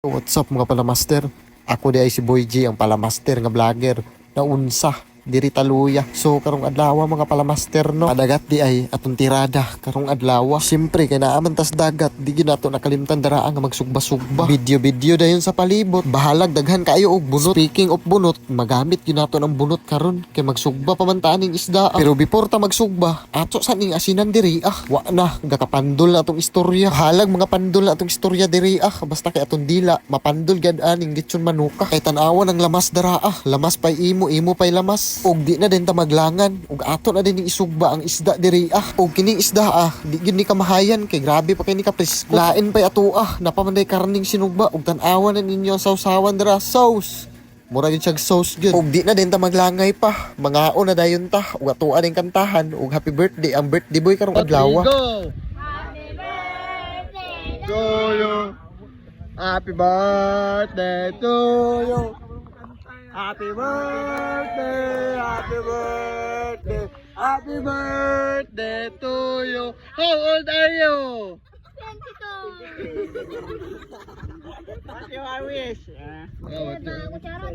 What's up mga palamaster? Ako di ay si Boy G, ang palamaster nga vlogger na unsa diri taluya. So karong adlaw mga palamaster no, padagat di ay atong tirada karong adlaw. Siyempre kay naaman tas dagat, di gyud nato nakalimtan daraan nga magsugba-sugba. Video dayon sa palibot. Bahalag daghan kaayo og bunot. Speaking of bunot, magamit gyud nato ng bunot karon kay magsugba pa man taning isda. Pero before ta magsugba, ato sa ning asinan diri wa na gakapandol na atong istorya. Bahalag mga pandol na atong istorya diri basta kay atong dila mapandol gad aning gitson manuka. Kay tan-awan ang lamas dara lamas pay imo pay lamas. Og di na din ta maglangan og ato na din isugba ang isda diri og kining isda di gyud ni kamahayan kay grabe pa kay ni ka presko. Lain pay ato napamanday karning sinugba og tan-awan na ninyo ang sausawan dira sauce. Mura gyud siyag sauce gyud. Og di na din ta maglangay pa. Mangaon na dayon ta og atoa din kantahan og happy birthday ang birthday boy karong adlaw. Happy birthday to you. Happy birthday to you. Happy birthday, happy birthday, happy birthday to you. How old are you? 22. What's your wish? Kutsara,